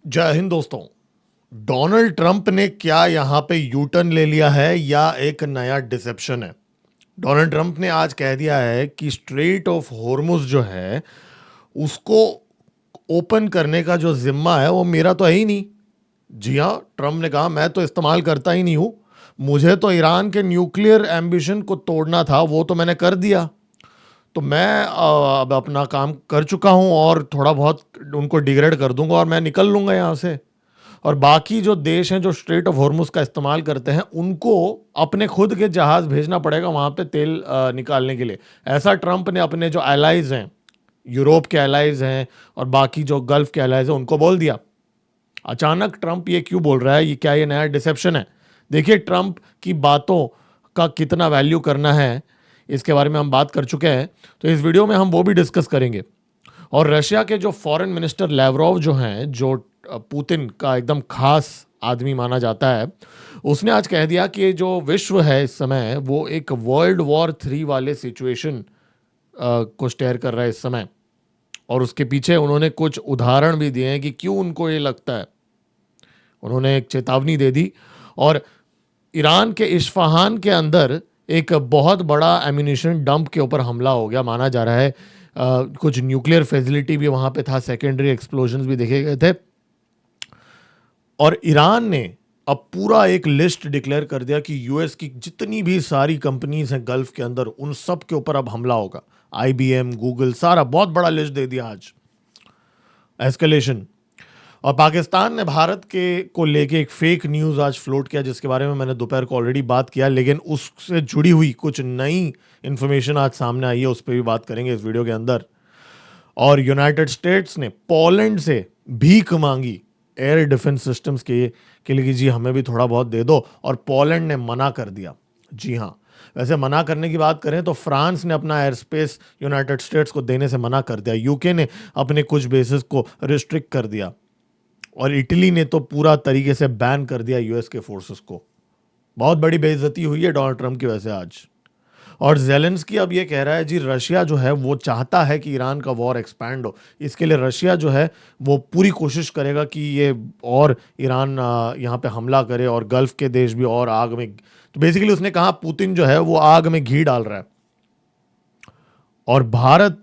जय हिंद दोस्तों। Donald Trump ने क्या यहाँ पे यू टर्न ले लिया है या एक नया डिसेप्शन है? डोनाल्ड ट्रंप ने आज कह दिया है कि स्ट्रेट ऑफ हॉर्मुज जो है उसको ओपन करने का जो जिम्मा है वो मेरा तो है ही नहीं। जी हाँ, ट्रंप ने कहा मैं तो इस्तेमाल करता ही नहीं हूँ। मुझे तो ईरान के न्यूक्लियर एम्बिशन को तोड़ना था, वो तो मैंने कर दिया। तो मैं अब अपना काम कर चुका हूँ और थोड़ा बहुत उनको डिग्रेड कर दूंगा और मैं निकल लूंगा यहाँ से। और बाकी जो देश हैं जो स्ट्रेट ऑफ हॉर्मुज का इस्तेमाल करते हैं उनको अपने खुद के जहाज भेजना पड़ेगा वहां पे तेल निकालने के लिए। ऐसा ट्रंप ने अपने जो एलाइज हैं, यूरोप के एलाइज हैं और बाकी जो गल्फ के एलाइज हैं उनको बोल दिया। अचानक ट्रंप ये क्यों बोल रहा है? ये नया डिसेप्शन है? देखिए, ट्रंप की बातों का कितना वैल्यू करना है इसके बारे में हम बात कर चुके हैं, तो इस वीडियो में हम वो भी डिस्कस करेंगे। और रशिया के जो फॉरेन मिनिस्टर लैवरोव जो हैं, जो पुतिन का एकदम खास आदमी माना जाता है, उसने आज कह दिया कि जो विश्व है इस समय वो एक वर्ल्ड वॉर 3 वाले सिचुएशन को स्टेयर कर रहा है इस समय। और उसके पीछे उन्होंने कुछ उदाहरण भी दिए हैं कि क्यों उनको ये लगता है। उन्होंने एक चेतावनी दे दी और ईरान के इस्फहान के अंदर एक बहुत बड़ा एम्यूनिशन डंप के ऊपर हमला हो गया माना जा रहा है। कुछ न्यूक्लियर फैसिलिटी भी वहां पे था, सेकेंडरी एक्सप्लोजन्स भी देखे गए थे। और ईरान ने अब पूरा एक लिस्ट डिक्लेयर कर दिया कि यूएस की जितनी भी सारी कंपनीज हैं गल्फ के अंदर उन सब के ऊपर अब हमला होगा। आईबीएम, गूगल, सारा बहुत बड़ा लिस्ट दे दिया आज। एस्केलेशन। और पाकिस्तान ने भारत के को लेके एक फेक न्यूज़ आज फ्लोट किया जिसके बारे में मैंने दोपहर को ऑलरेडी बात किया, लेकिन उससे जुड़ी हुई कुछ नई इंफॉर्मेशन आज सामने आई है, उस पर भी बात करेंगे इस वीडियो के अंदर। और यूनाइटेड स्टेट्स ने पोलैंड से भीख मांगी एयर डिफेंस सिस्टम्स के लिए कि जी हमें भी थोड़ा बहुत दे दो, और पोलैंड ने मना कर दिया। जी हाँ, वैसे मना करने की बात करें तो फ्रांस ने अपना एयर स्पेस यूनाइटेड स्टेट्स को देने से मना कर दिया, यूके ने अपने कुछ बेसिस को रिस्ट्रिक्ट कर दिया और इटली ने तो पूरा तरीके से बैन कर दिया यूएस के फोर्सेस को। बहुत बड़ी बेइज्जती हुई है डोनाल्ड ट्रंप की वजह से आज। और जेलेंस्की अब ये कह रहा है जी रशिया जो है वो चाहता है कि ईरान का वॉर एक्सपैंड हो, इसके लिए रशिया जो है वो पूरी कोशिश करेगा कि ये और ईरान यहाँ पे हमला करे और गल्फ के देश भी और आग में। तो बेसिकली उसने कहा पुतिन जो है वो आग में घी डाल रहा है। और भारत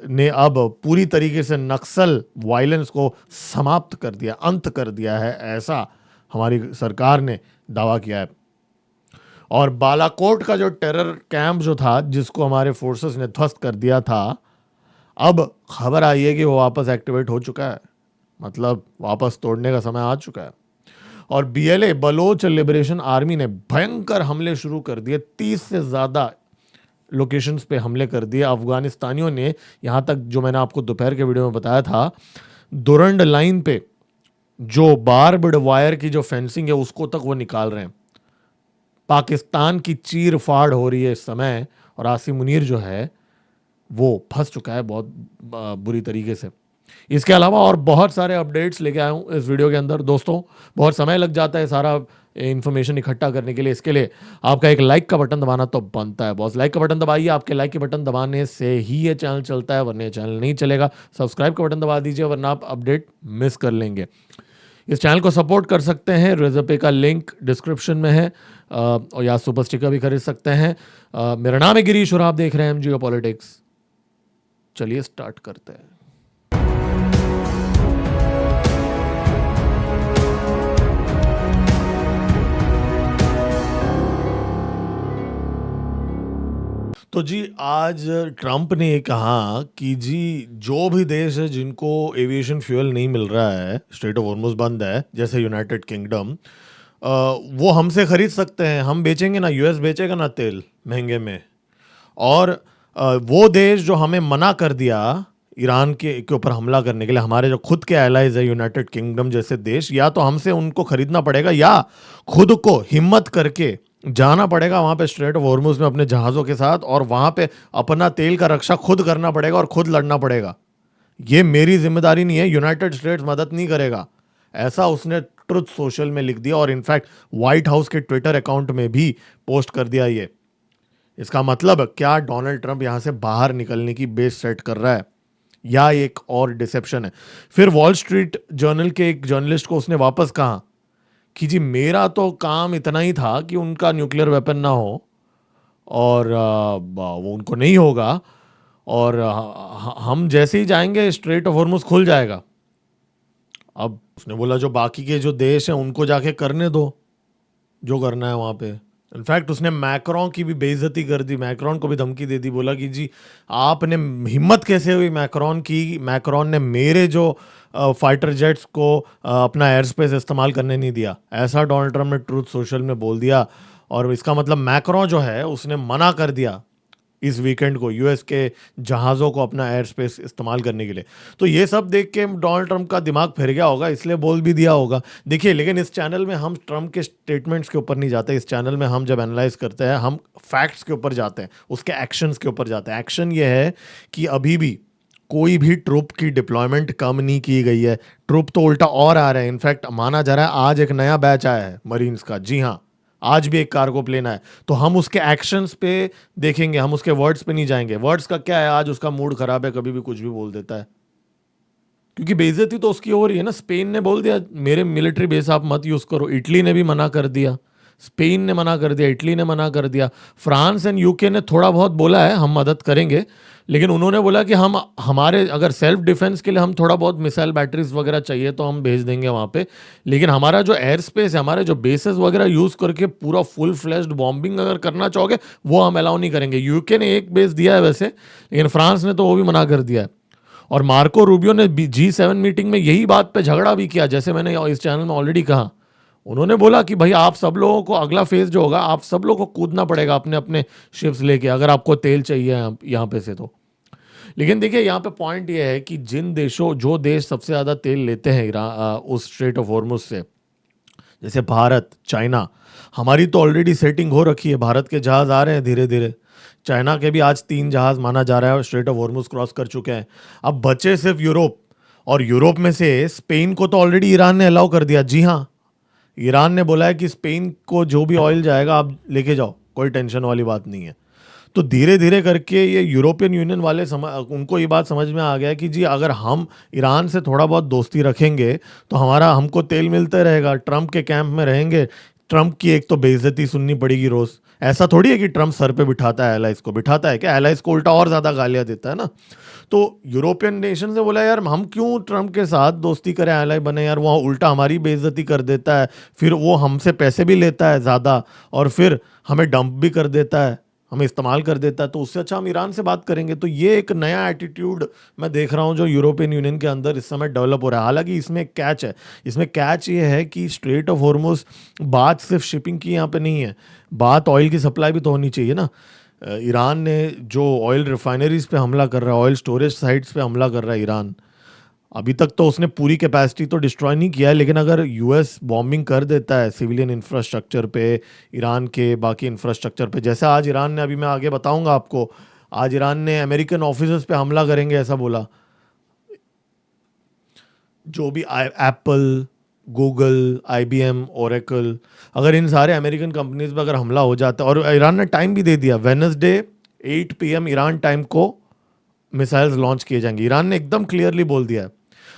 ने अब पूरी तरीके से नक्सल वायलेंस को समाप्त कर दिया, अंत कर दिया है, ऐसा हमारी सरकार ने दावा किया है। और बालाकोट का जो टेरर कैंप जो था जिसको हमारे फोर्सेस ने ध्वस्त कर दिया था, अब खबर आई है कि वो वापस एक्टिवेट हो चुका है, मतलब वापस तोड़ने का समय आ चुका है। और बीएलए बलोच लिबरेशन आर्मी ने भयंकर हमले शुरू कर दिए, 30 से ज़्यादा लोकेशंस पे हमले कर दिए। अफगानिस्तानियों ने, यहाँ तक जो मैंने आपको दोपहर के वीडियो में बताया था, दुरंड लाइन पे जो बार्बड वायर की जो फेंसिंग है उसको तक वो निकाल रहे हैं। पाकिस्तान की चीर फाड़ हो रही है इस समय और आसिम मुनीर जो है वो फंस चुका है बहुत बुरी तरीके से। इसके अलावा और बहुत सारे अपडेट्स लेके आया हूँ इस वीडियो के अंदर। दोस्तों, बहुत समय लग जाता है सारा इन्फॉर्मेशन इकट्ठा करने के लिए, इसके लिए आपका एक लाइक का बटन दबाना तो बनता है। बॉस लाइक का बटन दबाइए, आपके लाइक के बटन दबाने से ही ये चैनल चलता है, वरना ये चैनल नहीं चलेगा। सब्सक्राइब का बटन दबा दीजिए वरना आप अपडेट मिस कर लेंगे। इस चैनल को सपोर्ट कर सकते हैं, रेज़रपे का लिंक डिस्क्रिप्शन में है, और या सुपर स्टिकर भी खरीद सकते हैं। मेरा नाम है गिरीश और आप देख रहे हैं जियो पॉलिटिक्स। चलिए स्टार्ट करते हैं। तो जी आज ट्रंप ने ये कहा कि जी जो भी देश है जिनको एविएशन फ्यूल नहीं मिल रहा है, स्ट्रेट ऑफ हॉर्मुज बंद है, जैसे यूनाइटेड किंगडम, वो हमसे खरीद सकते हैं। हम बेचेंगे ना, यूएस बेचेगा ना तेल महंगे में। और वो देश जो हमें मना कर दिया ईरान के ऊपर हमला करने के लिए, हमारे जो खुद के एलाइज है यूनाइटेड किंगडम जैसे देश, या तो हमसे उनको खरीदना पड़ेगा या खुद को हिम्मत करके जाना पड़ेगा वहां पे स्ट्रेट ऑफ हॉर्मुज में अपने जहाज़ों के साथ, और वहां पे अपना तेल का रक्षा खुद करना पड़ेगा और खुद लड़ना पड़ेगा। ये मेरी जिम्मेदारी नहीं है, यूनाइटेड स्टेट्स मदद नहीं करेगा, ऐसा उसने ट्रुथ सोशल में लिख दिया और इनफैक्ट व्हाइट हाउस के ट्विटर अकाउंट में भी पोस्ट कर दिया ये। इसका मतलब क्या डोनाल्ड ट्रंप यहां से बाहर निकलने की बेस सेट कर रहा है। या एक और डिसेप्शन है? फिर वॉल स्ट्रीट जर्नल के एक जर्नलिस्ट को उसने वापस कहा कि जी मेरा तो काम इतना ही था कि उनका न्यूक्लियर वेपन ना हो और वो उनको नहीं होगा और हम जैसे ही जाएंगे स्ट्रेट ऑफ हॉर्मुज खुल जाएगा। अब उसने बोला जो बाकी के जो देश हैं उनको जाके करने दो जो करना है वहाँ पे। इनफैक्ट उसने मैक्रोन की भी बेइज्जती कर दी, मैक्रोन को भी धमकी दे दी, बोला कि जी आपने हिम्मत कैसे हुई मैक्रोन की, मैक्रोन ने मेरे जो फाइटर जेट्स को अपना एयर स्पेस इस्तेमाल करने नहीं दिया, ऐसा डोनाल्ड ट्रम्प ने ट्रूथ सोशल में बोल दिया। और इसका मतलब मैक्रोन जो है उसने मना कर दिया इस वीकेंड को यूएस के जहाज़ों को अपना एयर स्पेस इस्तेमाल करने के लिए। तो ये सब देख के डोनाल्ड ट्रंप का दिमाग फिर गया होगा, इसलिए बोल भी दिया होगा। देखिए, लेकिन इस चैनल में हम ट्रंप के स्टेटमेंट्स के ऊपर नहीं जाते। इस चैनल में हम जब एनालाइज करते हैं हम फैक्ट्स के ऊपर जाते हैं, उसके एक्शंस के ऊपर जाते हैं। एक्शन ये है कि अभी भी कोई भी ट्रुप की डिप्लॉयमेंट कम नहीं की गई है, ट्रुप तो उल्टा और आ रहे हैं। इनफैक्ट माना जा रहा है आज एक नया बैच आया है मरीन्स का, जी हाँ, आज भी एक कार्गो प्लेन है। तो हम उसके एक्शंस पे देखेंगे, हम उसके वर्ड्स पे नहीं जाएंगे। वर्ड्स का क्या है, आज उसका मूड खराब है, कभी भी कुछ भी बोल देता है, क्योंकि बेइज्जती तो उसकी हो रही है ना। स्पेन ने बोल दिया मेरे मिलिट्री बेस आप मत यूज करो, इटली ने भी मना कर दिया, स्पेन ने मना कर दिया, इटली ने मना कर दिया, फ्रांस एंड यूके ने थोड़ा बहुत बोला है हम मदद करेंगे, लेकिन उन्होंने बोला कि हम हमारे अगर सेल्फ डिफेंस के लिए हम थोड़ा बहुत मिसाइल बैटरीज वगैरह चाहिए तो हम भेज देंगे वहाँ पे, लेकिन हमारा जो एयर स्पेस है, हमारे जो बेसेस वगैरह यूज़ करके पूरा फुल फ्लैश्ड बॉम्बिंग अगर करना चाहोगे वो हम अलाउ नहीं करेंगे। यूके ने एक बेस दिया है वैसे, लेकिन फ्रांस ने तो वो भी मना कर दिया है। और मार्को रूबियो ने G7 मीटिंग में यही बात पे झगड़ा भी किया, जैसे मैंने इस चैनल में ऑलरेडी कहा। उन्होंने बोला कि भाई आप सब लोगों को अगला फेज जो होगा आप सब लोगों को कूदना पड़ेगा अपने अपने शिप्स लेके, अगर आपको तेल चाहिए यहाँ पे से तो। लेकिन देखिए यहाँ पे पॉइंट ये है कि जिन देशों जो देश सबसे ज़्यादा तेल लेते हैं उस स्ट्रेट ऑफ हॉर्मुज से, जैसे भारत, चाइना, हमारी तो ऑलरेडी सेटिंग हो रखी है, भारत के जहाज़ आ रहे हैं धीरे धीरे। चाइना के भी आज 3 जहाज़ माना जा रहा है स्ट्रेट ऑफ हॉर्मुज क्रॉस कर चुके हैं। अब बचे सिर्फ यूरोप, और यूरोप में से स्पेन को तो ऑलरेडी ईरान ने अलाउ कर दिया। जी हाँ, ईरान ने बोला है कि स्पेन को जो भी ऑयल जाएगा आप लेके जाओ, कोई टेंशन वाली बात नहीं है। तो धीरे धीरे करके ये यूरोपियन यूनियन वाले उनको ये बात समझ में आ गया कि जी अगर हम ईरान से थोड़ा बहुत दोस्ती रखेंगे तो हमारा हमको तेल मिलता रहेगा, ट्रंप के कैंप में रहेंगे, ट्रंप की एक तो बेइज्जती सुननी पड़ेगी रोज। ऐसा थोड़ी है कि ट्रंप सर पे बिठाता है एलाइज को, बिठाता है क्या? एलाइज को उल्टा और ज्यादा गालियां देता है ना। तो यूरोपियन नेशन ने बोला यार हम क्यों ट्रंप के साथ दोस्ती करें, एलाई बने यार, वहाँ उल्टा हमारी बेइज्जती कर देता है, फिर वो हमसे पैसे भी लेता है ज़्यादा और फिर हमें डंप भी कर देता है, हमें इस्तेमाल कर देता है, तो उससे अच्छा हम ईरान से बात करेंगे। तो ये एक नया एटीट्यूड मैं देख रहा हूँ जो यूरोपियन यूनियन के अंदर इस समय डेवलप हो रहा है। हालांकि इसमें एक कैच है, इसमें कैच ये है कि स्ट्रेट ऑफ हॉर्मुज बात सिर्फ शिपिंग की यहाँ पे नहीं है, बात ऑयल की सप्लाई भी तो होनी चाहिए ना। ईरान ने जो ऑयल रिफाइनरीज पे हमला कर रहा है, ऑयल स्टोरेज साइट्स पे हमला कर रहा है ईरान, अभी तक तो उसने पूरी कैपेसिटी तो डिस्ट्रॉय नहीं किया है, लेकिन अगर यूएस बॉम्बिंग कर देता है सिविलियन इंफ्रास्ट्रक्चर पे, ईरान के बाकी इंफ्रास्ट्रक्चर पे, जैसे आज ईरान ने, अभी मैं आगे बताऊंगा आपको, आज ईरान ने अमेरिकन ऑफिसर्स पे हमला करेंगे ऐसा बोला। जो भी एप्पल, गूगल, आईबीएम, ओरेकल, अगर इन सारे अमेरिकन कंपनीज पे अगर हमला हो जाता है, और ईरान ने टाइम भी दे दिया, वेडनेसडे 8 PM ईरान टाइम को मिसाइल्स लॉन्च किए जाएंगे, ईरान ने एकदम क्लियरली बोल दिया है।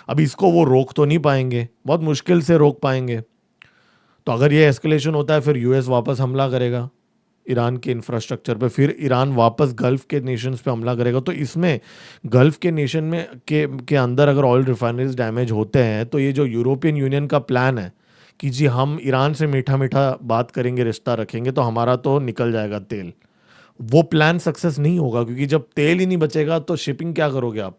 अब इसको वो रोक तो नहीं पाएंगे, बहुत मुश्किल से रोक पाएंगे। तो अगर ये एस्केलेशन होता है फिर यूएस वापस हमला करेगा ईरान के इंफ्रास्ट्रक्चर पे, फिर ईरान वापस गल्फ के नेशंस पे हमला करेगा। तो इसमें गल्फ के नेशन में के अंदर अगर ऑयल रिफाइनरीज डैमेज होते हैं तो ये जो यूरोपियन यूनियन का प्लान है कि जी हम ईरान से मीठा मीठा बात करेंगे, रिश्ता रखेंगे तो हमारा तो निकल जाएगा तेल, वो प्लान सक्सेस नहीं होगा, क्योंकि जब तेल ही नहीं बचेगा तो शिपिंग क्या करोगे आप।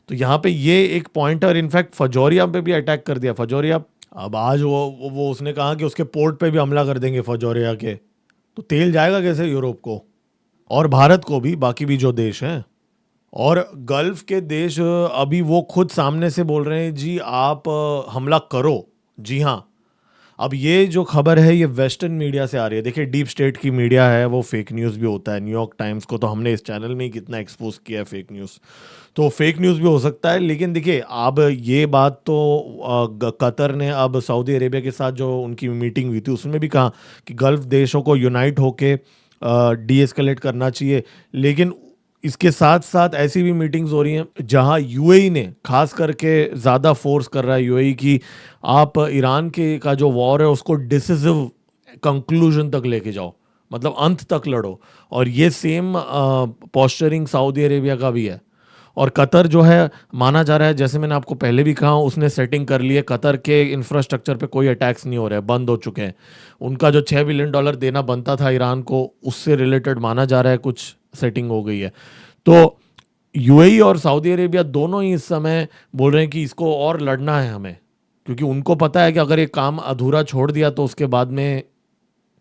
तो यहाँ पे ये एक पॉइंट है। और इनफैक्ट फजौरिया पे भी अटैक कर दिया, फजौरिया। अब आज वो उसने कहा कि उसके पोर्ट पे भी हमला कर देंगे फजौरिया के, तो तेल जाएगा कैसे यूरोप को और भारत को भी, बाकी भी जो देश हैं। और गल्फ के देश अभी वो खुद सामने से बोल रहे हैं जी आप हमला करो। जी हाँ, अब ये जो खबर है ये वेस्टर्न मीडिया से आ रही है। देखिए डीप स्टेट की मीडिया है, वो फेक न्यूज़ भी होता है। न्यूयॉर्क टाइम्स को तो हमने इस चैनल में ही कितना एक्सपोज किया है फेक न्यूज़, तो फेक न्यूज़ भी हो सकता है। लेकिन देखिए अब ये बात तो कतर ने अब सऊदी अरेबिया के साथ जो उनकी मीटिंग हुई थी उसमें भी कहा कि गल्फ देशों को यूनाइट होके डी एस्केलेट करना चाहिए। लेकिन इसके साथ साथ ऐसी भी मीटिंग्स हो रही हैं जहां यूएई ने खास करके ज़्यादा फोर्स कर रहा है यूएई की आप ईरान के का जो वॉर है उसको डिसिसिव कंक्लूजन तक लेके जाओ, मतलब अंत तक लड़ो। और ये सेम पोस्चरिंग सऊदी अरेबिया का भी है। और कतर जो है माना जा रहा है, जैसे मैंने आपको पहले भी कहा, उसने सेटिंग कर ली है। कतर के इंफ्रास्ट्रक्चर पे कोई अटैक्स नहीं हो रहे हैं, बंद हो चुके हैं। उनका जो $6 बिलियन देना बनता था ईरान को, उससे रिलेटेड माना जा रहा है कुछ सेटिंग हो गई है। तो यूएई और सऊदी अरेबिया दोनों ही इस समय बोल रहे हैं कि इसको और लड़ना है हमें, क्योंकि उनको पता है कि अगर ये काम अधूरा छोड़ दिया तो उसके बाद में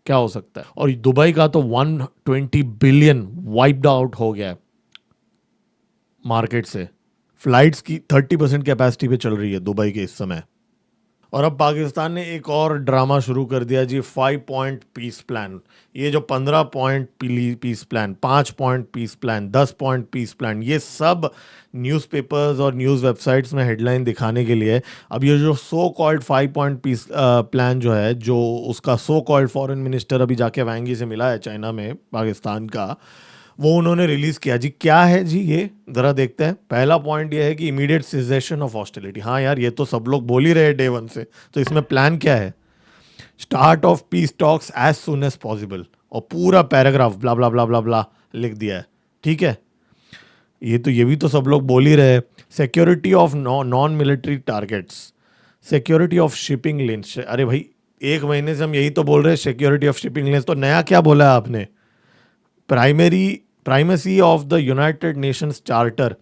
क्या हो सकता है। और दुबई का तो 120 बिलियन वाइप्ड आउट हो गया है मार्केट से। फ्लाइट्स की 30% कैपेसिटी पे चल रही है दुबई के इस समय। और अब पाकिस्तान ने एक और ड्रामा शुरू कर दिया जी, 5 पॉइंट पीस प्लान। ये जो 15 point peace plan, 5 point peace plan, 10 point peace plan, ये सब न्यूज़पेपर्स और न्यूज़ वेबसाइट्स में हेडलाइन दिखाने के लिए। अब ये जो so called 5 point peace plan जो है, जो उसका सो कॉल्ड फॉरेन मिनिस्टर अभी जाके वांग यी से मिला है चाइना में पाकिस्तान का, वो उन्होंने रिलीज किया जी। क्या है जी ये, जरा देखते हैं। पहला पॉइंट ये है कि इमीडिएट सिजेशन ऑफ हॉस्टिलिटी। हाँ यार, ये तो सब लोग बोल ही रहे डे वन से। तो इसमें प्लान क्या है? Start of peace talks as soon as possible. और पूरा पैराग्राफ ब्ला ब्ला ब्ला ब्ला ब्ला लिख दिया है। ठीक है, ये भी तो सब लोग बोल ही रहे। Security of non military targets, security of shipping lens. अरे भाई, एक महीने से हम यही तो बोल रहे हैं, सिक्योरिटी ऑफ शिपिंग लेन्स। तो नया क्या बोला है आपने? Primacy of the United Nations charter.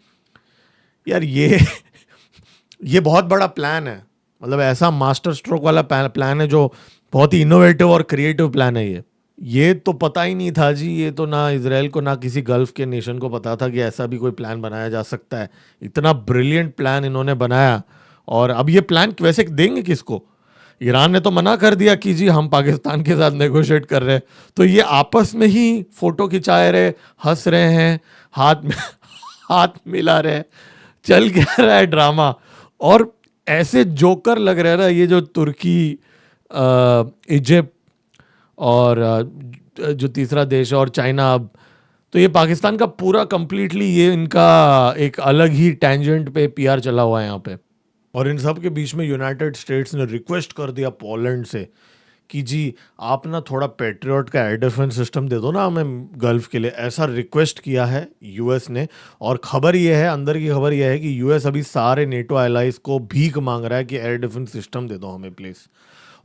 यार ये बहुत बड़ा प्लान है, मतलब ऐसा मास्टर स्ट्रोक वाला प्लान है जो बहुत ही इनोवेटिव और क्रिएटिव प्लान है। ये तो पता ही नहीं था जी। ये तो ना इसराइल को ना किसी गल्फ के नेशन को पता था कि ऐसा भी कोई प्लान बनाया जा सकता है। इतना ब्रिलियंट प्लान इन्होंने बनाया। और अब ये प्लान वैसे देंगे किसको? ईरान ने तो मना कर दिया कि जी हम पाकिस्तान के साथ नेगोशिएट कर रहे हैं। तो ये आपस में ही फोटो खिंचाए रहे, हंस रहे हैं, हाथ में हाथ मिला रहे हैं, चल क्या रहा है ड्रामा। और ऐसे जोकर लग रहे हैं ना ये जो तुर्की, इजिप्ट और जो तीसरा देश है, और चाइना। अब तो ये पाकिस्तान का पूरा कंप्लीटली ये इनका एक अलग ही टेंजेंट पे पीआर चला हुआ है यहाँ पे। और इन सब के बीच में यूनाइटेड स्टेट्स ने रिक्वेस्ट कर दिया पोलैंड से कि जी आप ना थोड़ा पेट्रियट का एयर डिफेंस सिस्टम दे दो ना हमें गल्फ के लिए। ऐसा रिक्वेस्ट किया है यूएस ने। और खबर ये है, अंदर की खबर ये है कि यूएस अभी सारे नेटो एलाइज को भीख मांग रहा है कि एयर डिफेंस सिस्टम दे दो हमें प्लीज।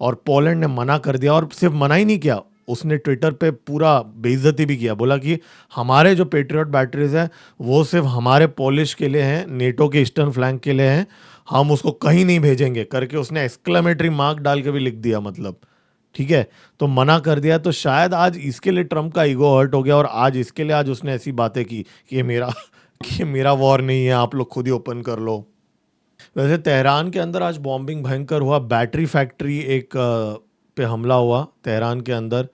और पोलैंड ने मना कर दिया। और सिर्फ मना ही नहीं किया, उसने ट्विटर पे पूरा बेइज्जती भी किया। बोला कि हमारे जो पेट्रियट बैटरीज हैं वो सिर्फ हमारे पोलिश के लिए हैं, नेटो के ईस्टर्न फ्लैंक के लिए हैं, हम उसको कहीं नहीं भेजेंगे करके उसने एक्सक्लेमेटरी मार्क डाल के भी लिख दिया। मतलब ठीक है, तो मना कर दिया। तो शायद आज इसके लिए ट्रम्प का ईगो हर्ट हो गया और आज इसके लिए आज उसने ऐसी बातें की कि ये मेरा कि ये मेरा वॉर नहीं है, आप लोग खुद ही ओपन कर लो। वैसे तेहरान के अंदर आज बॉम्बिंग भयंकर हुआ। बैटरी फैक्ट्री एक पे हमला हुआ तेहरान के अंदर।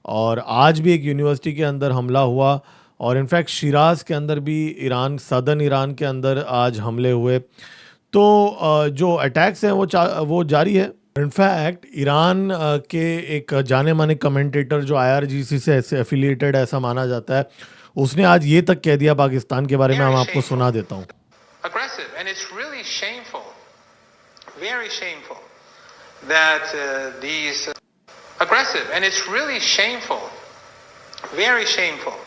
और आज भी एक यूनिवर्सिटी के अंदर हमला हुआ। और इनफैक्ट शिराज के अंदर भी, ईरान, सदर्न ईरान के अंदर आज हमले हुए। तो जो अटैक्स हैं वो जारी है। इनफैक्ट ईरान के एक जाने माने कमेंटेटर जो आईआरजीसी से ऐसे एफिलिएटेड ऐसा माना जाता है, उसने आज ये तक कह दिया पाकिस्तान के बारे में। हम आपको सुना देता हूँ। Aggressive, and it's really shameful, very shameful that these aggressive, and it's really shameful, very shameful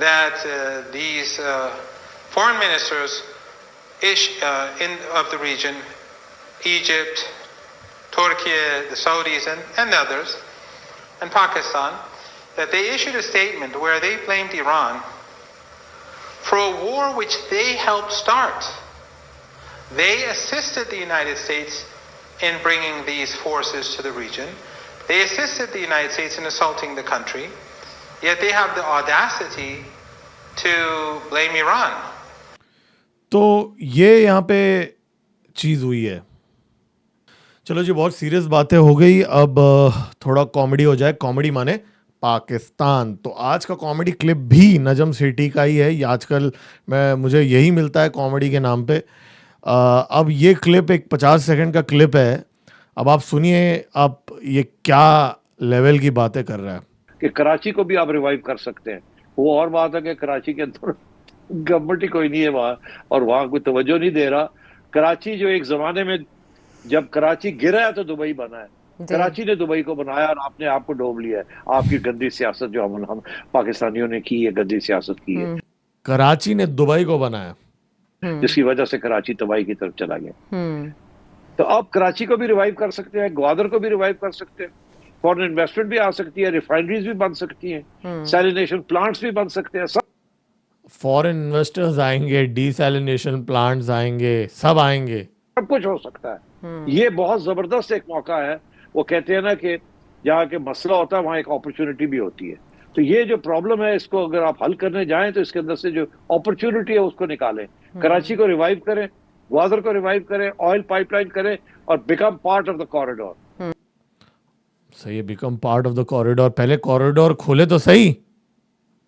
that these foreign ministers of the region, Egypt, Turkey, the Saudis, and others, and Pakistan, that they issued a statement where they blamed Iran for a war which they helped start. They assisted the United States in bringing these forces to the region. They assisted the United States in assaulting the country. Yet they have the audacity to blame Iran. तो ये यहाँ पे चीज़ हुई है। चलो जी, बहुत serious बातें हो गई। अब थोड़ा कॉमेडी हो जाए। कॉमेडी माने पाकिस्तान। तो आज का कॉमेडी क्लिप भी नजम सेठी का ही है। ये आजकल मुझे यही मिलता है कॉमेडी के नाम पे। अब ये क्लिप एक 50 सेकंड का क्लिप है। अब आप सुनिए आप ये क्या लेवल की बातें कर रहा है। कि कराची को भी आप रिवाइव कर सकते हैं। वो और बात है कि कराची के अंदर गवर्नमेंट ही कोई नहीं है वहां, और वहां कोई तवज्जो नहीं दे रहा। कराची जो एक जमाने में, जब कराची गिरा है तो दुबई बना है, जी। कराची ने दुबई को बनाया और आपने आपको डोब लिया है। आपकी गंदी सियासत जो हम पाकिस्तानियों ने की है, गंदी सियासत की है, कराची ने दुबई को बनाया। जिसकी वजह से कराची तबाही की तरफ चला गया। हम्म। तो अब कराची को भी रिवाइव कर सकते हैं, ग्वादर को भी रिवाइव कर सकते हैं, फॉरेन इन्वेस्टमेंट भी आ सकती है, रिफाइनरीज भी बन सकती हैं, सैलिनेशन प्लांट्स भी बन सकते हैं, सब फॉरेन इन्वेस्टर्स आएंगे, डीसैलिनेशन प्लांट्स आएंगे, सब आएंगे। कुछ हो सकता है। ये बहुत जबरदस्त एक मौका है। वो कहते हैं ना कि जहाँ के मसला होता है वहां एक अपॉर्चुनिटी भी होती है। तो ये जो प्रॉब्लम है, इसको अगर आप हल करने जाएं तो इसके अंदर से जो अपॉर्चुनिटी है उसको निकालें, कराची को रिवाइव करें, ग्वादर को रिवाइव करें, ऑयल पाइपलाइन करें और become part of the corridor. सही, become part of the corridor. पहले कॉरिडोर खोले तो सही,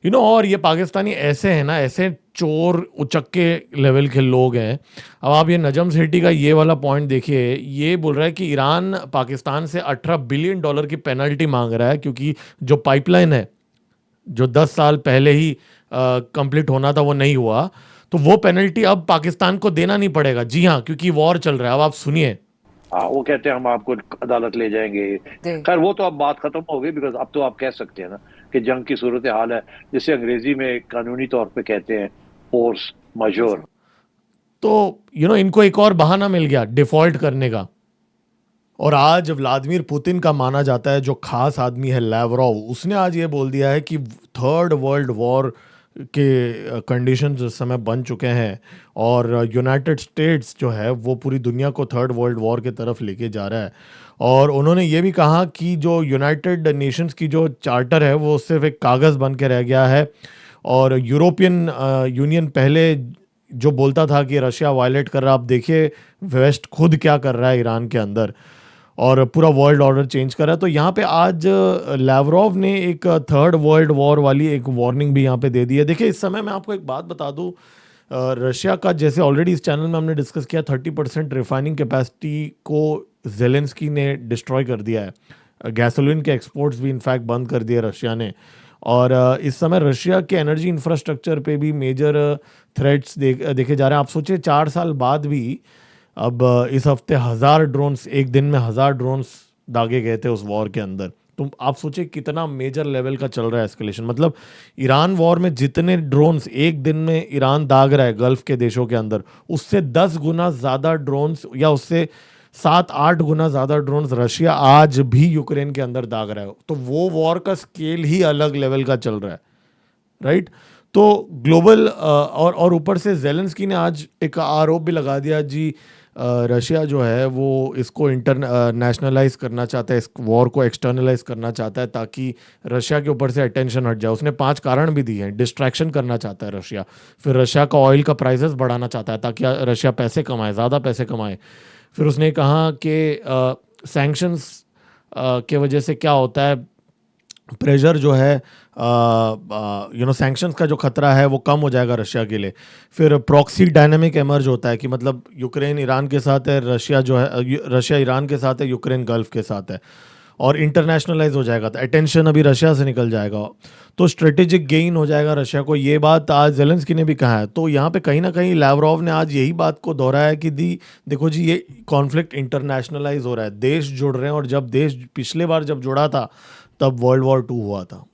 और ये पाकिस्तानी ऐसे हैं ना, ऐसे चोर उचक्के लेवल के लोग हैं। अब आप ये नजम सेठी का ये वाला पॉइंट देखिए, ये बोल रहा है कि ईरान पाकिस्तान से $18 बिलियन की पेनल्टी मांग रहा है, क्योंकि जो पाइपलाइन है जो 10 साल पहले ही कंप्लीट होना था वो नहीं हुआ, तो वो पेनल्टी अब पाकिस्तान को देना नहीं पड़ेगा। जी हाँ, क्योंकि वॉर चल रहा है। अब आप सुनिए। हाँ, वो कहते हैं हम आपको अदालत ले जाएंगे। खैर वो तो अब बात खत्म हो गई, बिकॉज अब तो आप कह सकते हैं ना कि जंग की सूरत हाल है, जिसे अंग्रेजी में कानूनी तौर पे कहते हैं फोर्स मजोर। तो इनको एक और बहाना मिल गया डिफॉल्ट करने का। और आज व्लादिमीर पुतिन का माना जाता है जो खास आदमी है लैवरोव, उसने आज ये बोल दिया है कि थर्ड वर्ल्ड वॉर के कंडीशंस इस समय बन चुके हैं, और यूनाइटेड स्टेट्स जो है वो पूरी दुनिया को थर्ड वर्ल्ड वॉर के तरफ लेके जा रहा है। और उन्होंने ये भी कहा कि जो यूनाइटेड नेशंस की जो चार्टर है वो सिर्फ एक कागज़ बन के रह गया है, और यूरोपियन यूनियन पहले जो बोलता था कि रशिया वायलेट कर रहा है, आप देखिए वेस्ट खुद क्या कर रहा है ईरान के अंदर, और पूरा वर्ल्ड ऑर्डर चेंज कर रहा है। तो यहाँ पे आज लैवरोव ने एक थर्ड वर्ल्ड वॉर वाली एक वार्निंग भी यहाँ पे दे दी है। देखिए, इस समय मैं आपको एक बात बता दूं, रशिया का, जैसे ऑलरेडी इस चैनल में हमने डिस्कस किया, 30% रिफाइनिंग कैपेसिटी को जेलेंस्की ने डिस्ट्रॉय कर दिया है। गैसोलीन के एक्सपोर्ट्स भी इनफैक्ट बंद कर दिए रशिया ने। और इस समय रशिया के एनर्जी इंफ्रास्ट्रक्चर पे भी मेजर थ्रेट्स देखे जा रहे हैं। आप सोचिए 4 साल बाद भी अब इस हफ्ते 1000 ड्रोन्स, एक दिन में 1000 ड्रोन्स दागे गए थे उस वॉर के अंदर। तो आप सोचिए कितना मेजर लेवल का चल रहा है एस्केलेशन। मतलब ईरान वॉर में जितने ड्रोन्स एक दिन में ईरान दाग रहा है गल्फ के देशों के अंदर, उससे 10 गुना ज़्यादा ड्रोन्स, या उससे 7-8 गुना ज़्यादा ड्रोन्स रशिया आज भी यूक्रेन के अंदर दाग रहा है। तो वो वॉर का स्केल ही अलग लेवल का चल रहा है, राइट। तो ग्लोबल और ऊपर से जेलेंस्की ने आज एक आरोप भी लगा दिया जी, रशिया जो है वो इसको नेशनलाइज करना चाहता है, इस वॉर को एक्सटर्नलाइज करना चाहता है ताकि रशिया के ऊपर से अटेंशन हट जाए। उसने 5 कारण भी दिए हैं। डिस्ट्रैक्शन करना चाहता है रशिया, फिर रशिया का ऑयल का प्राइसेस बढ़ाना चाहता है ताकि रशिया पैसे कमाए, ज़्यादा पैसे कमाए। फिर उसने कहा कि सैंक्शंस के वजह से क्या होता है, प्रेशर जो है, सैंक्शंस का जो खतरा है वो कम हो जाएगा रशिया के लिए। फिर प्रॉक्सी डायनामिक एमर्ज होता है कि मतलब यूक्रेन ईरान के साथ है, रशिया जो है, रशिया ईरान के साथ है, यूक्रेन गल्फ के साथ है, और इंटरनेशनलाइज हो जाएगा, तो अटेंशन अभी रशिया से निकल जाएगा, तो स्ट्रेटेजिक गेन हो जाएगा रशिया को। ये बात आज जेलेंस्की ने भी कहा है। तो यहाँ पे कहीं ना कहीं लैवरोव ने आज यही बात को दोहराया है कि देखो जी, ये कॉन्फ्लिक्ट इंटरनेशनलाइज हो रहा है, देश जुड़ रहे हैं, और जब देश पिछले बार जब जुड़ा था तब वर्ल्ड वॉर 2 हुआ था।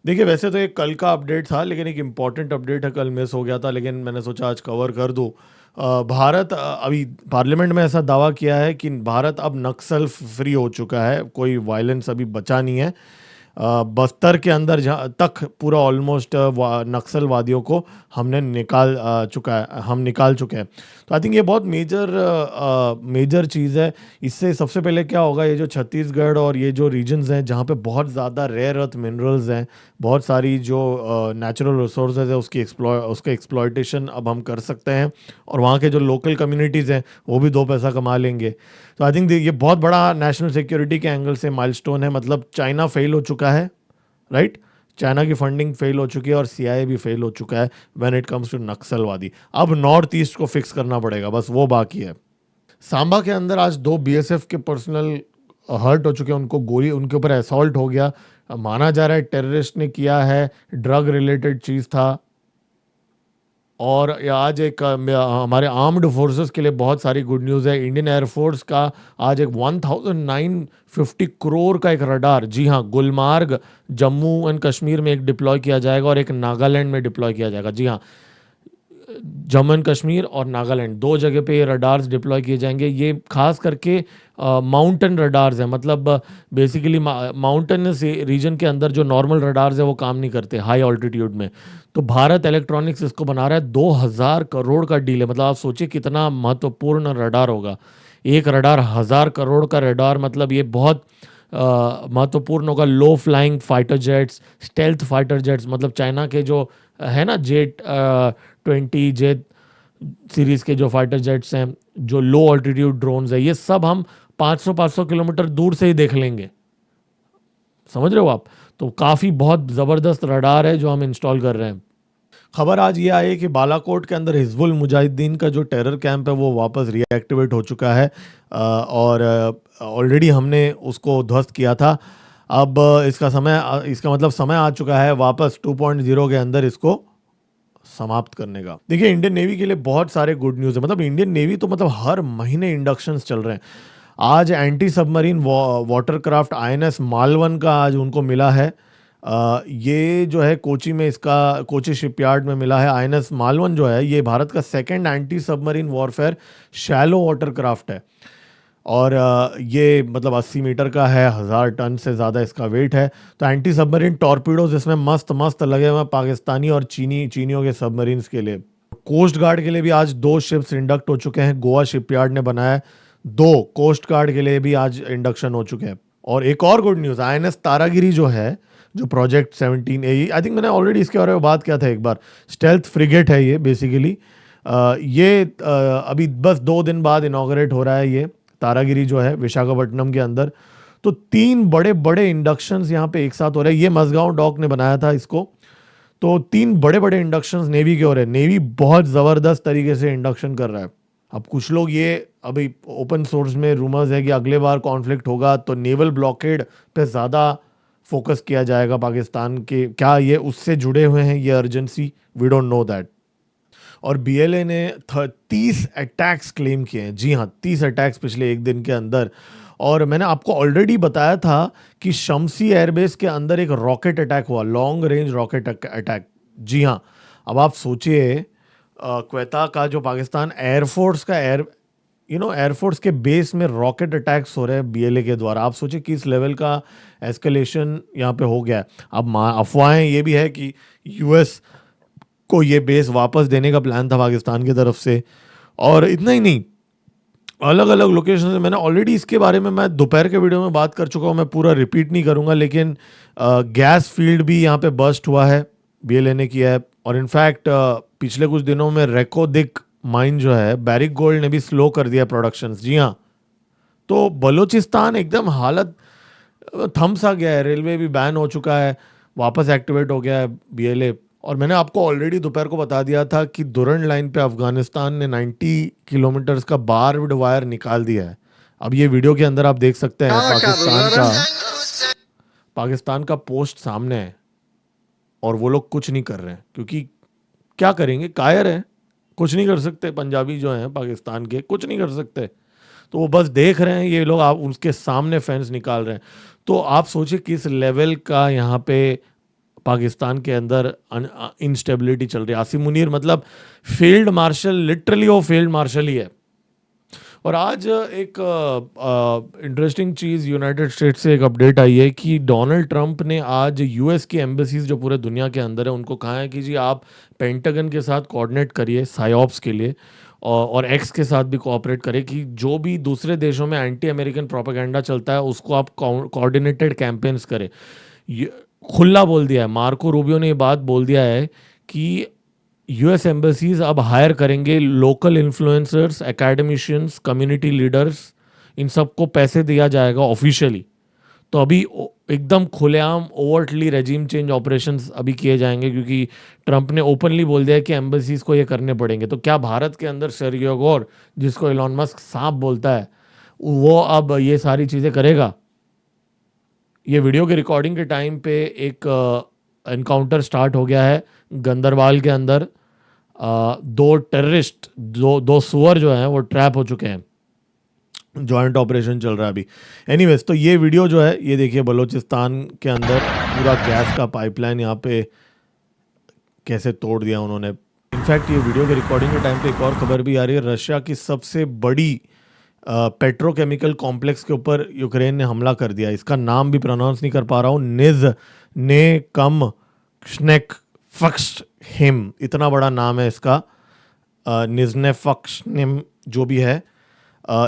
देखिए, वैसे तो एक कल का अपडेट था, लेकिन एक इम्पॉर्टेंट अपडेट है, कल मिस हो गया था, लेकिन मैंने सोचा आज कवर कर दूं। भारत अभी पार्लियामेंट में ऐसा दावा किया है कि भारत अब नक्सल फ्री हो चुका है, कोई वायलेंस अभी बचा नहीं है। बस्तर के अंदर जहाँ तक पूरा ऑलमोस्ट नक्सलवादियों को हमने हम निकाल चुके हैं। तो आई थिंक ये बहुत मेजर चीज़ है। इससे सबसे पहले क्या होगा, ये जो छत्तीसगढ़ और ये जो रीजन्स हैं जहाँ पे बहुत ज़्यादा रेयर अर्थ मिनरल्स हैं, बहुत सारी जो नेचुरल रिसोर्सेज है, उसके एक्सप्लॉयटेशन अब हम कर सकते हैं, और वहाँ के जो लोकल कम्युनिटीज़ हैं वो भी 2 पैसा कमा लेंगे। तो आई थिंक ये बहुत बड़ा नेशनल सिक्योरिटी के एंगल से माइलस्टोन है। मतलब चाइना फेल हो चुका है, राइट, चाइना की फंडिंग फेल हो चुकी है, और CIA भी फेल हो चुका है व्हेन इट कम्स टू नक्सलवादी। अब नॉर्थ ईस्ट को फिक्स करना पड़ेगा, बस वो बाकी है। सांबा के अंदर आज 2 BSF के पर्सनल हर्ट हो चुके हैं, उनको गोली, उनके ऊपर असॉल्ट हो गया। माना जा रहा है टेररिस्ट ने किया है, ड्रग रिलेटेड चीज़ था। और ये आज एक हमारे आर्म्ड फोर्सेस के लिए बहुत सारी गुड न्यूज़ है। इंडियन एयरफोर्स का आज एक 1950 करोड़ का एक रडार, जी हाँ, गुलमार्ग जम्मू एंड कश्मीर में एक डिप्लॉय किया जाएगा और एक नागालैंड में डिप्लॉय किया जाएगा। जी हाँ, जम्मू एंड कश्मीर और नागालैंड दो जगह पे ये रडार्स डिप्लॉय किए जाएंगे। ये खास करके माउंटेन रडार्स हैं, मतलब बेसिकली माउंटेनस रीजन के अंदर जो नॉर्मल रडार्स है वो काम नहीं करते हाई ऑल्टीट्यूड में। तो भारत इलेक्ट्रॉनिक्स इसको बना रहा है, 2000 करोड़ का डील है। मतलब आप सोचिए कितना महत्वपूर्ण रडार होगा। एक रडार 1000 करोड़ का रडार, मतलब ये बहुत महत्वपूर्ण होगा। Low flying fighter jets, stealth fighter jets, मतलब चाइना के जो है ना जेट 20 जेट सीरीज के जो फाइटर जेट्स हैं, जो लो ऑल्टीट्यूड ड्रोन्स है, ये सब हम 500 किलोमीटर दूर से ही देख लेंगे। समझ रहे हो आप? तो काफ़ी बहुत ज़बरदस्त रडार है जो हम इंस्टॉल कर रहे हैं। खबर आज ये आई है कि बालाकोट के अंदर हिजबुल मुजाहिदीन का जो टेरर कैंप है वो वापस रीएक्टिवेट हो चुका है, और ऑलरेडी हमने उसको ध्वस्त किया था। अब इसका मतलब समय आ चुका है वापस 2.0 के अंदर इसको समाप्त करने का। देखिए, इंडियन नेवी के लिए बहुत सारे गुड न्यूज़ है। मतलब इंडियन नेवी तो मतलब हर महीने इंडक्शंस चल रहे हैं। आज anti submarine watercraft INS Malvan का आज उनको मिला है। ये जो है कोची में, इसका कोची शिपयार्ड में मिला है। आईएनएस मालवन जो है ये भारत का second anti submarine warfare shallow watercraft है, और ये मतलब 80 मीटर का है, 1000 टन से ज़्यादा इसका वेट है। तो एंटी सबमरीन टॉर्पीडोज इसमें मस्त मस्त लगे हुए हैं पाकिस्तानी और चीनियों के सबमरीन्स के लिए। कोस्ट गार्ड के लिए भी आज 2 शिप्स इंडक्ट हो चुके हैं, गोवा शिपयार्ड ने बनाया है। 2 कोस्ट गार्ड के लिए भी आज इंडक्शन हो चुके हैं। और एक और गुड न्यूज़, आईएनएस तारागिरी जो है, जो प्रोजेक्ट 17A, आई थिंक मैंने ऑलरेडी इसके बारे में बात किया था एक बार। स्टेल्थ फ्रिगेट है ये बेसिकली। ये अभी बस 2 दिन बाद इनॉग्रेट हो रहा है ये तारागिरी जो है विशाखापट्टनम के अंदर। तो 3 बड़े बड़े इंडक्शंस यहाँ पे एक साथ हो रहे हैं। ये मजगांव डॉक ने बनाया था इसको। तो 3 बड़े बड़े इंडक्शंस नेवी के हो रहे हैं। नेवी बहुत ज़बरदस्त तरीके से इंडक्शन कर रहा है। अब कुछ लोग ये अभी ओपन सोर्स में रूमर्स है कि अगले बार कॉन्फ्लिक्ट होगा तो नेवल ब्लॉकेड पे ज़्यादा फोकस किया जाएगा पाकिस्तान के। क्या ये उससे जुड़े हुए हैं ये urgency? We don't know that. और बीएलए ने 30 अटैक्स क्लेम किए हैं। जी हाँ, 30 अटैक्स पिछले एक दिन के अंदर। और मैंने आपको ऑलरेडी बताया था कि शम्सी एयरबेस के अंदर एक रॉकेट अटैक हुआ, लॉन्ग रेंज रॉकेट अटैक। जी हाँ, अब आप सोचिए क्वेता का जो पाकिस्तान एयरफोर्स का एयरफोर्स के बेस में रॉकेट अटैक्स हो रहे हैं बीएलए के द्वारा। आप सोचिए किस लेवल का एस्केलेशन यहाँ पे हो गया है। अब अफवाहें ये भी है कि यूएस को ये बेस वापस देने का प्लान था पाकिस्तान की तरफ से। और इतना ही नहीं, अलग अलग लोकेशन से मैंने ऑलरेडी इसके बारे में मैं दोपहर के वीडियो में बात कर चुका हूँ, मैं पूरा रिपीट नहीं करूँगा। लेकिन गैस फील्ड भी यहाँ पे बस्ट हुआ है, बीएलए ने किया है। और इनफैक्ट पिछले कुछ दिनों में रेकोदिक माइन जो है बैरिक गोल्ड ने भी स्लो कर दिया प्रोडक्शन। जी हाँ, तो बलूचिस्तान एकदम हालत थम सा गया है। रेलवे भी बैन हो चुका है, वापस एक्टिवेट हो गया है बीएलए। और मैंने आपको ऑलरेडी दोपहर को बता दिया था कि दुरंड लाइन पे अफगानिस्तान ने 90 किलोमीटर का बार्ब्ड वायर निकाल दिया है। अब ये वीडियो के अंदर आप देख सकते हैं पाकिस्तान का पोस्ट सामने है, और वो लोग कुछ नहीं कर रहे हैं क्योंकि क्या करेंगे, कायर है, कुछ नहीं कर सकते। पंजाबी जो हैं पाकिस्तान के कुछ नहीं कर सकते, तो वो बस देख रहे हैं ये लोग, आप उसके सामने फेंस निकाल रहे हैं। तो आप सोचिए किस लेवल का यहाँ पे पाकिस्तान के अंदर इंस्टेबिलिटी चल रही है। आसिम मुनीर मतलब फील्ड मार्शल, लिटरली वो फील्ड मार्शल ही है। और आज एक इंटरेस्टिंग चीज़ यूनाइटेड स्टेट्स से एक अपडेट आई है कि डोनाल्ड ट्रंप ने आज यूएस की एम्बेसीज जो पूरे दुनिया के अंदर है उनको कहा है कि जी आप पेंटागन के साथ कोऑर्डिनेट करिए साइऑप्स के लिए, और एक्स के साथ भी कोऑपरेट करें कि जो भी दूसरे देशों में एंटी अमेरिकन प्रोपेगेंडा चलता है उसको आप कोऑर्डिनेटेड कैंपेन्स करें। खुला बोल दिया है, मार्को रूबियो ने ये बात बोल दिया है कि यूएस एम्बेसीज अब हायर करेंगे local influencers, academicians, community leaders, इन सबको पैसे दिया जाएगा ऑफिशियली। तो अभी एकदम खुलेआम ओवरटली रेजिम चेंज ऑपरेशंस अभी किए जाएंगे क्योंकि ट्रंप ने ओपनली बोल दिया है कि एम्बेसीज को ये करने पड़ेंगे। तो क्या भारत के अंदर सर्गियो गोर, जिसको इलॉन मस्क सांप बोलता है, वो अब ये सारी चीज़ें करेगा? ये वीडियो के रिकॉर्डिंग के टाइम पे एक एनकाउंटर स्टार्ट हो गया है गंदरबाल के अंदर। दो टेररिस्ट, दो सुअर जो हैं वो ट्रैप हो चुके हैं। जॉइंट ऑपरेशन चल रहा है अभी। एनीवेज, तो ये वीडियो जो है ये देखिए, बलूचिस्तान के अंदर पूरा गैस का पाइपलाइन यहाँ पे कैसे तोड़ दिया उन्होंने। इनफैक्ट ये वीडियो के रिकॉर्डिंग के टाइम पे एक और खबर भी आ रही है, रशिया की सबसे बड़ी पेट्रोकेमिकल कॉम्प्लेक्स के ऊपर यूक्रेन ने हमला कर दिया। इसका नाम भी प्रोनाउंस नहीं कर पा रहा हूँ, निज ने कम स्नेक फक्स हिम, इतना बड़ा नाम है इसका, निजने फक्स निम जो भी है।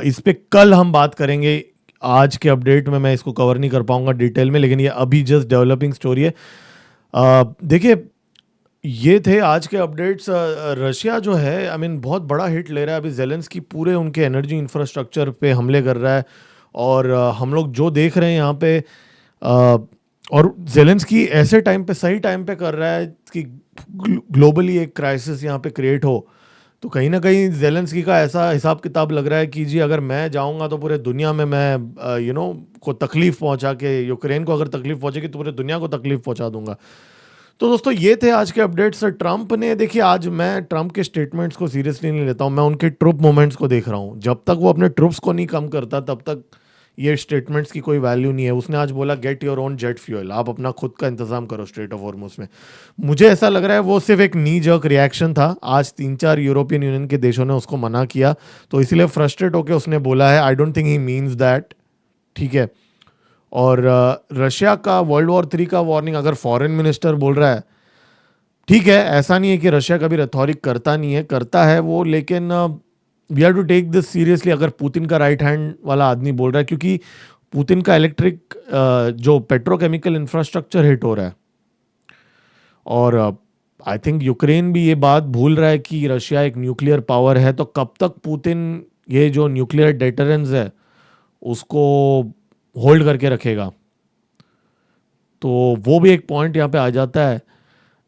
इस पे कल हम बात करेंगे, आज के अपडेट में मैं इसको कवर नहीं कर पाऊंगा डिटेल में, लेकिन ये अभी जस्ट डेवलपिंग स्टोरी है। देखिए, ये थे आज के अपडेट्स। रशिया जो है आई मीन बहुत बड़ा हिट ले रहा है अभी। ज़ेलेंस्की पूरे उनके एनर्जी इंफ्रास्ट्रक्चर पे हमले कर रहा है, और हम लोग जो देख रहे हैं यहाँ पे, और ज़ेलेंस्की ऐसे टाइम पे, सही टाइम पे कर रहा है कि ग्लोबली एक क्राइसिस यहाँ पे क्रिएट हो। तो कहीं ना कहीं ज़ेलेंस्की का ऐसा हिसाब किताब लग रहा है कि जी अगर मैं जाऊंगा तो पूरे दुनिया में मैं को तकलीफ पहुंचा के, यूक्रेन को अगर तकलीफ पहुंचेगी तो पूरे दुनिया को तकलीफ पहुंचा दूंगा। तो दोस्तों ये थे आज के अपडेट्स। ट्रंप ने, देखिए आज मैं ट्रंप के स्टेटमेंट्स को सीरियसली नहीं लेता हूँ, मैं उनके ट्रुप मूवमेंट्स को देख रहा हूँ। जब तक वो अपने ट्रुप्स को नहीं कम करता तब तक ये स्टेटमेंट्स की कोई वैल्यू नहीं है। उसने आज बोला get your own jet fuel, आप अपना खुद का इंतजाम करो स्ट्रेट ऑफ हॉर्मुज़ में। मुझे ऐसा लग रहा है वो सिर्फ एक नी जर्क रिएक्शन था। आज 3-4 यूरोपियन यूनियन के देशों ने उसको मना किया, तो इसलिए फ्रस्ट्रेट होकर उसने बोला है। I don't think he means that, ठीक है। और रशिया का वर्ल्ड वॉर 3 का वार्निंग अगर फॉरेन मिनिस्टर बोल रहा है, ठीक है, ऐसा नहीं है कि रशिया कभी रेथोरिक करता नहीं है, करता है वो, लेकिन we have to take this seriously. अगर पुतिन का राइट हैंड वाला आदमी बोल रहा है, क्योंकि पुतिन का इलेक्ट्रिक जो पेट्रोकेमिकल इंफ्रास्ट्रक्चर हिट हो रहा है, और आई थिंक यूक्रेन भी ये बात भूल रहा है कि रशिया एक न्यूक्लियर पावर है। तो कब तक पुतिन ये जो न्यूक्लियर डेटरेंस है उसको होल्ड करके रखेगा, तो वो भी एक पॉइंट यहाँ पे आ जाता है।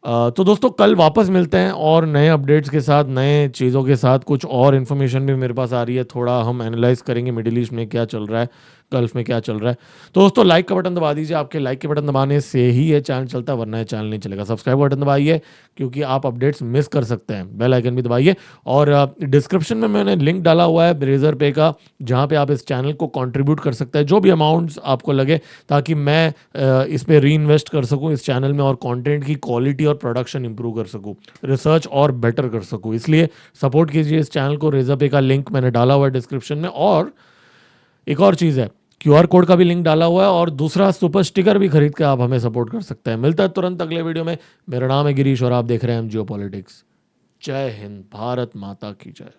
तो दोस्तों कल वापस मिलते हैं और नए अपडेट्स के साथ, नए चीज़ों के साथ। कुछ और इन्फॉर्मेशन भी मेरे पास आ रही है, थोड़ा हम एनालाइज करेंगे मिडिल ईस्ट में क्या चल रहा है, गल्फ में क्या चल रहा है। तो दोस्तों लाइक का बटन दबा दीजिए, आपके लाइक के बटन दबाने से ही ये चैनल चलता है, वरना ये चैनल नहीं चलेगा। सब्सक्राइब बटन दबाइए क्योंकि आप अपडेट्स मिस कर सकते हैं। बेल आइकन भी दबाइए, और डिस्क्रिप्शन में मैंने लिंक डाला हुआ है रेजर पे का, जहाँ पे आप इस चैनल को कंट्रीब्यूट कर सकते हैं जो भी अमाउंट्स आपको लगे, ताकि मैं इस पर री इन्वेस्ट कर सकूँ इस चैनल में, और कंटेंट की क्वालिटी और प्रोडक्शन इंप्रूव कर सकूँ, रिसर्च और बेटर कर सकूँ। इसलिए सपोर्ट कीजिए इस चैनल को। रेजर पे का लिंक मैंने डाला हुआ है डिस्क्रिप्शन में, और एक और चीज़ है, QR कोड का भी लिंक डाला हुआ है, और दूसरा सुपर स्टिकर भी खरीद के आप हमें सपोर्ट कर सकते हैं। मिलता है तुरंत अगले वीडियो में। मेरा नाम है गिरीश और आप देख रहे हैं MGO पॉलिटिक्स। जय हिंद, भारत माता की जय।